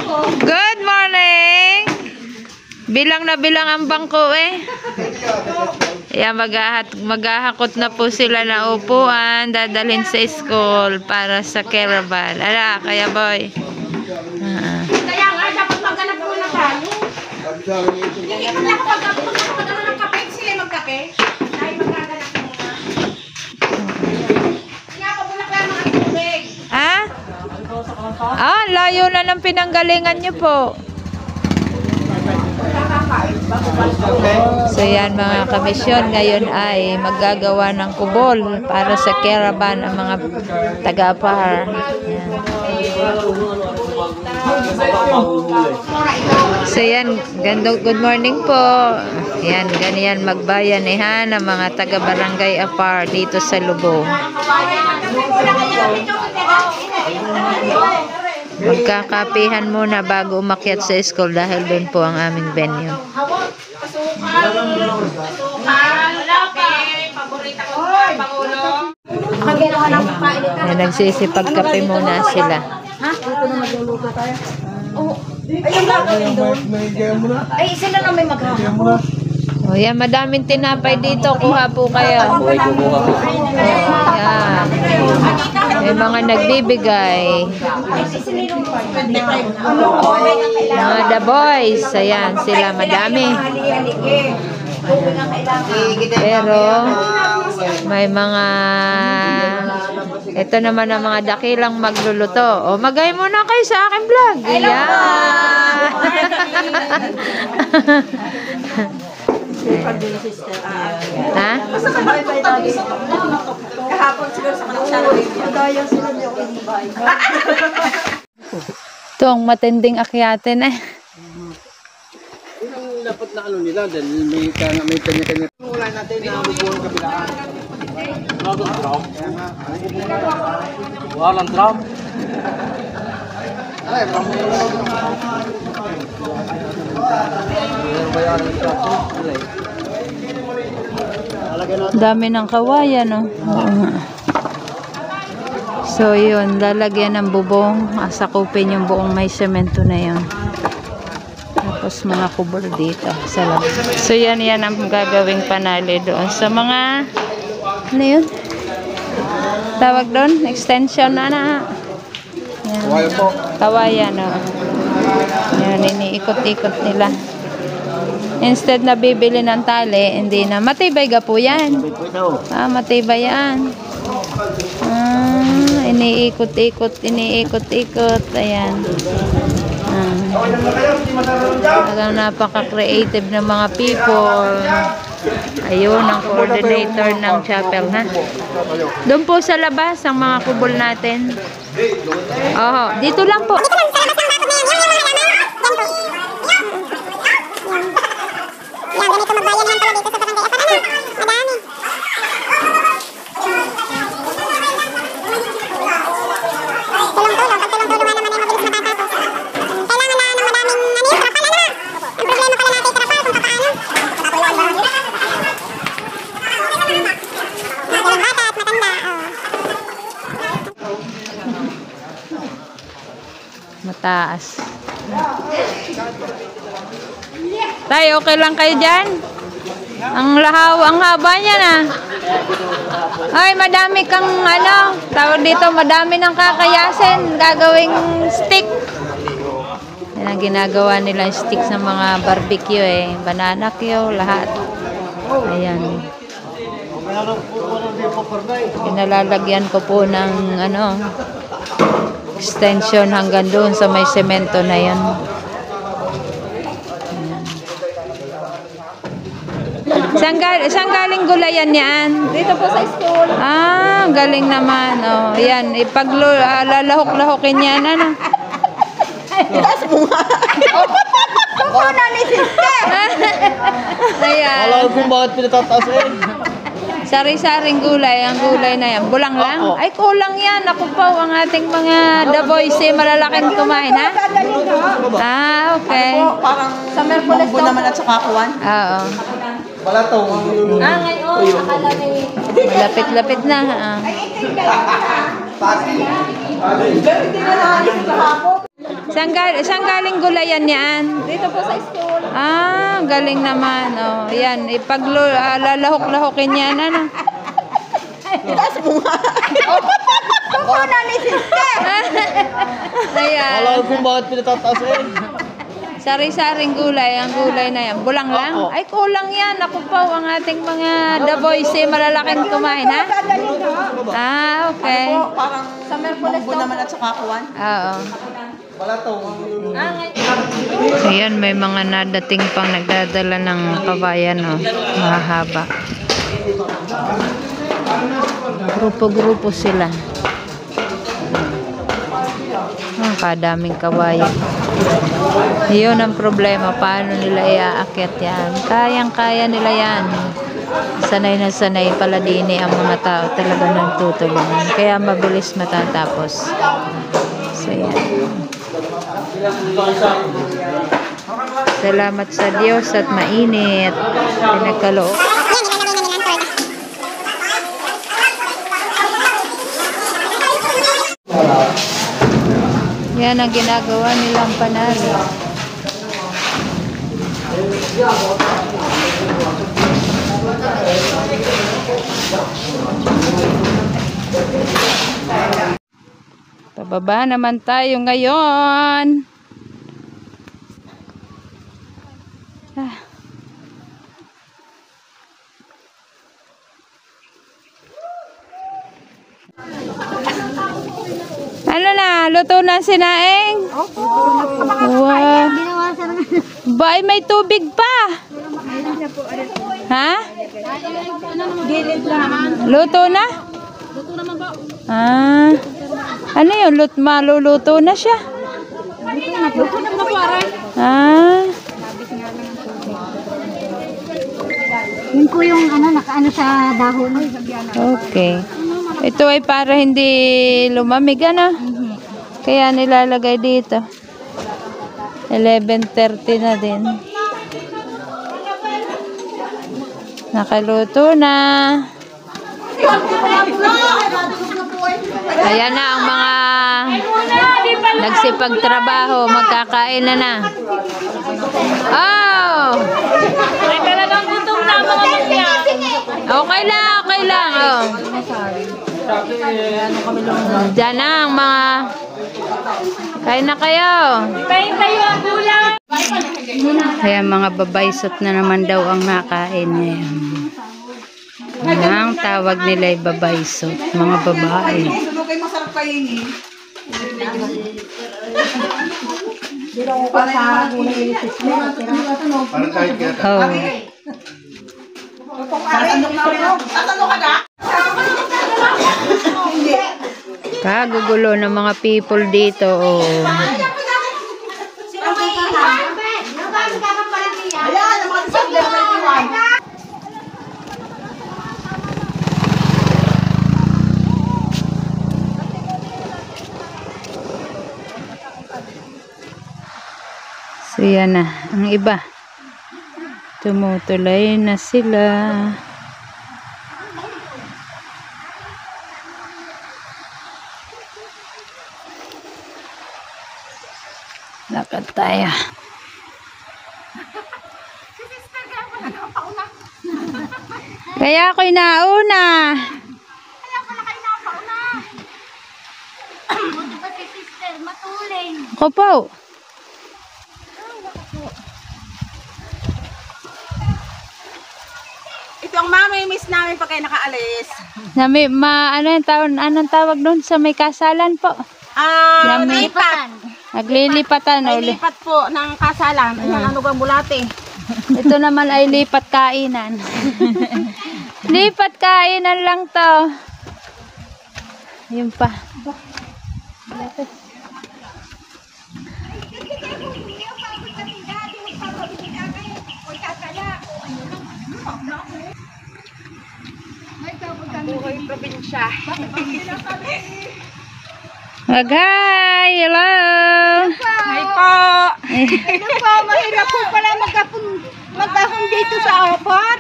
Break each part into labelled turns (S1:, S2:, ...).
S1: Good morning! Bilang na bilang ang bangko eh. Kaya maghahakot na po sila na upuan, dadalhin sa school para sa caravan. Ala, kaya boy.
S2: Kaya nga, dapat maghanap po na tayo. Hindi ko lang maghanap ng kape. Sila magkape. Ay, maghanap muna. Kaya ako muna kaya mga tubig.
S1: Ah? Ah, layo na ng pinanggalingan niyo po. So yan mga kamisyon, ngayon ay maggagawa ng kubol para sa caravan ang mga taga-APAR. So yan, good morning po. Yan, ganyan magbayanihan ang mga taga-barangay APAR dito sa Lubong. Magkakapihan muna bago umakyat sa school dahil doon po ang aming venue. Nagsisipag-kape muna sila.
S2: Ha? Dito na magluluto tayo. Oo. Ay, yung gagawin doon. Ay, sila na may maghahapon.
S1: O yan, madaming tinapay dito. Kuha po kayo. Ayan. May mga nagbibigay. Mga the boys. Ayan, sila madami. Pero may mga ito naman ang mga dakilang magluluto. O magay muna kayo sa aking vlog. Ayan. Ha?
S2: Kahapon siguro sa kanila sila niyo invite.
S1: Ito ang matinding akyatin eh.
S3: Yun ang dapat na ano nila dahil may kanya-kanya. Wala natin na bubuong kabilaan. Walang drum. Walang drum. Ay,
S1: dami ng kawayan, no? Oo nga. So, yun. Lalagyan ng bubong. Asakupin yung buong may semento na yun. Tapos, mga kubol dito sa labas. So, yan ang gagawing panali doon. Sa mga, ano yun? Tawag doon? Extension na na. Yan.
S3: kawayan po.
S1: Kawayan, no? Yan, iniikot-ikot nila. Instead na bibili ng tali, hindi na. Matibay ga po yan. Ah, matibay yan. Ah, iniikot-ikot. Ayan. Talagang napaka-creative ng mga people. Ayun, ang coordinator ng chapel, ha? Doon po sa labas, ang mga kubol natin. Oo, dito lang po. Mataas. Tay, okay lang kayo dyan? Ang lahaw, ang haba niya na. Ay, madami kang ano, tawag dito, madami ng kakayasin, gagawing stick. Yan ang ginagawa nila, stick sa mga barbecue eh. Banana cue, lahat. Ayan. Pinalalagyan ko po ng ano, extension hanggang doon sa may semento na yan. Saan galing gulayan yan?
S2: Dito po sa school.
S1: Ah, galing naman. Oh, yan, lalahok-lahokin yan, ano?
S2: Taas mo nga. Kukuha ni sister.
S1: Ayan.
S3: Alam ko kung bakit pinatataas eh.
S1: Sari-saring gulay, ang gulay na yan. Bulang lang? Ay, kulang yan. Ako po, ang ating mga the boys eh, malalaking kumain, ha? Ah, okay.
S2: Parang sa Merkules naman at sa Kakuan.
S1: Oo.
S3: Balatong.
S2: Ah, ngayon, akala ni...
S1: Malapit-lapit na. Saan galing gulayan yan?
S2: Dito po sa school.
S1: Ah, galing naman. Oh, yan. Lalahok-lahokin yan. Ano?
S2: Itaas mo nga. Kukunan ni sister.
S1: Ayan.
S3: Alam ko kung bakit pinatataas eh.
S1: Sari-saring gulay. Ang gulay na yan. Bulang lang?
S3: Oo.
S1: Ay, kulang yan. Ako po, ang ating mga The Boys malalaking kumain, ha? Ah, okay.
S2: Parang sa Merkules naman at saka kuwan.
S1: Oo.
S3: Wala to.
S1: Ayan, may mga nadating pang nagdadala ng kabayan, oh. Mahaba. Grupo-grupo sila. Kadaming kabayan. Yun ang problema. Paano nila iaakyat yan? Kayang-kaya nila yan. Sanay na sanay pala din ang mga tao talaga nagtutulungan. Kaya mabilis matatapos. So, yan. Salamat sa Diyos at mainit. Pinagkaloob. Yan ang ginagawa nilang panalo. Pababa naman tayo ngayon. Ano na? Luto na si Naeng? Wow. Bay, may tubig pa. Ha? Luto na?
S2: Luto naman ba?
S1: Ah. Ano yun? Maluluto na siya.
S2: Luto naman po, aray.
S1: Ah.
S2: Yun po yung nakaano sa dahon.
S1: Okay. Ito ay para hindi lumamig, ano? Kaya nilalagay dito. 11:30 na din. Nakaluto na. Ayan na ang mga nagsipagtrabaho. Magkakain na. Oh!
S2: Ay, talagang gutom na mga mangya.
S1: Okay lang, okay lang. Oh. Diyan na ang mga... Kain na kayo.
S2: Kain tayo ang gulay.
S1: Kaya mga babaysot na naman daw ang nakain ngayon. Ang tawag nila ay babaysot. Mga babae.
S2: Masarap kainin.
S3: Parang kahit kaya.
S1: Oh.
S2: Sasano ka na?
S1: Kagugulo ng mga people dito. Oh.
S2: Sino may iha? Ayan, ang mga December 21.
S1: So yan na. Ang iba. Tumutuloy na sila. Lakad tayo. Kaya ako'y nauna. Ako po.
S2: Ito ang mami-miss namin pag kayo nakaalis.
S1: Anong tawag doon sa may kasalan po?
S2: Lipat.
S1: Naglilipatan ulit.
S2: Lipat po ng kasalan. Ayan, ano bang bulate?
S1: Ito naman ay lipat kainan. Lipat kainan lang to. Yun pa.
S2: Buhay probinsya.
S1: Mag-hi! Hello!
S2: Hi po! Hello po, mahirap po pala mag-ahon dito sa Apar.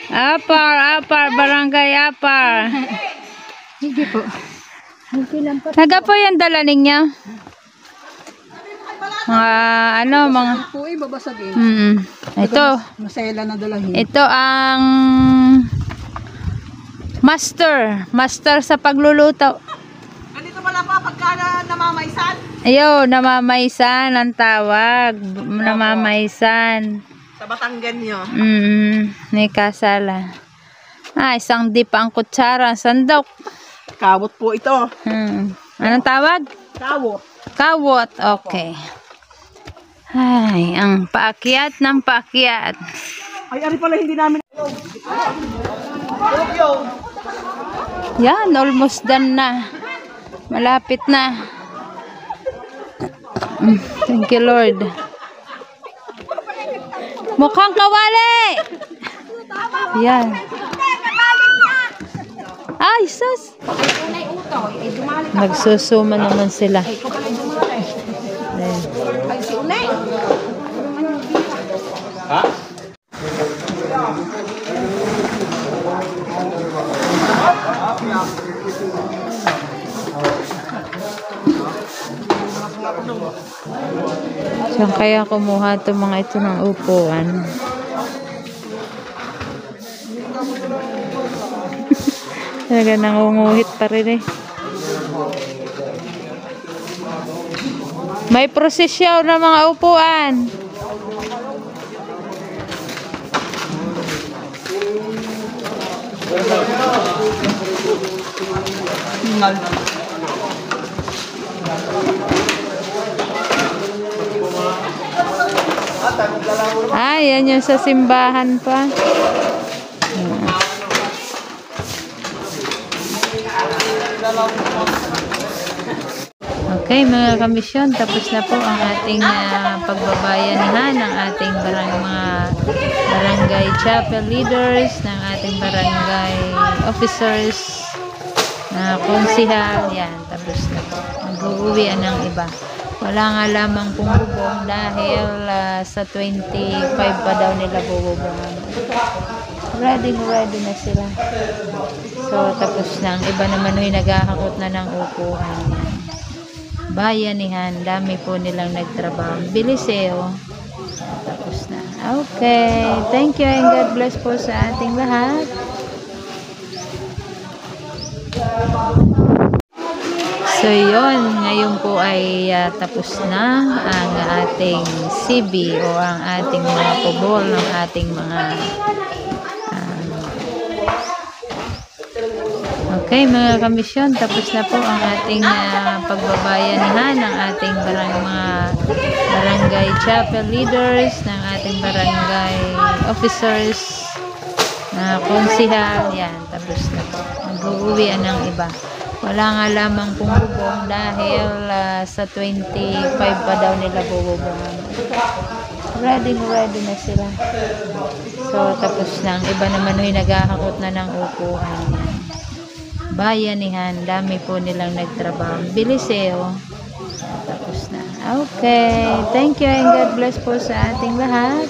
S1: Apar, barangay Apar.
S2: Hindi po.
S1: Naga po yung dala ninyo? Mga ano, mga...
S2: Po ay babasagin.
S1: Ito.
S2: Masela na dalahin.
S1: Ito ang master sa pagluluto.
S2: Ganito pala pa pagka namamaysan.
S1: Ayun, namamaysan ang tawag. Namamaysan.
S2: Sa Batangan nyo.
S1: May kasala. Isang dip ang kutsara, sandok.
S2: Kawot po ito.
S1: Anong tawag?
S2: Kawot.
S1: Kawot, okay. Ay, ang paakyat ng paakyat.
S2: Ay, ari pala hindi namin.
S1: Yan, almost done na. Malapit na. Thank you, Lord. Mukhang kawali! Yan. Ay, sus! Nagsusuma naman sila. Ayan.
S3: Ha?
S1: Saan kaya kumuha itong mga ito ng upuan? Talaga nangunguhit pa rin eh. May prosesyaw na mga upuan. Yan yung sa simbahan pa. Okay mga kamisyon, tapos na po ang ating pagbabayanihan ng ating mga barangay chapel leaders, ng ating barangay officers, na konsihal. Yan, tapos na po. Mag-uuwian ng iba. Wala nga lamang pong bubong dahil sa 25 pa daw nila bububungan. Ready na sila. So, tapos na. Ang iba naman ay naghahakot na ng upuan. Bayanihan. Dami po nilang nagtrabaho. Bilis eh, oh. Tapos na. Okay. Thank you and God bless po sa ating lahat. So yun, ngayon po ay tapos na ang ating CB o ang ating mga kubol ng ating mga okay mga kamisyon, tapos na po ang ating pagbabayanihan ng ating mga barangay chapel leaders, ng ating barangay officers, na konsihal. Yan, tapos na po. Mag-uuwian ng iba. Wala nga lamang pong bubong dahil sa 25 pa daw nila bububungan. Ready na sila. So, tapos na. Ang iba naman ay naghahakot na ng upuan. Bayanihan. Dami po nilang nagtrabaho. Bilis eh, oh. Tapos na. Okay. Thank you and God bless po sa ating lahat.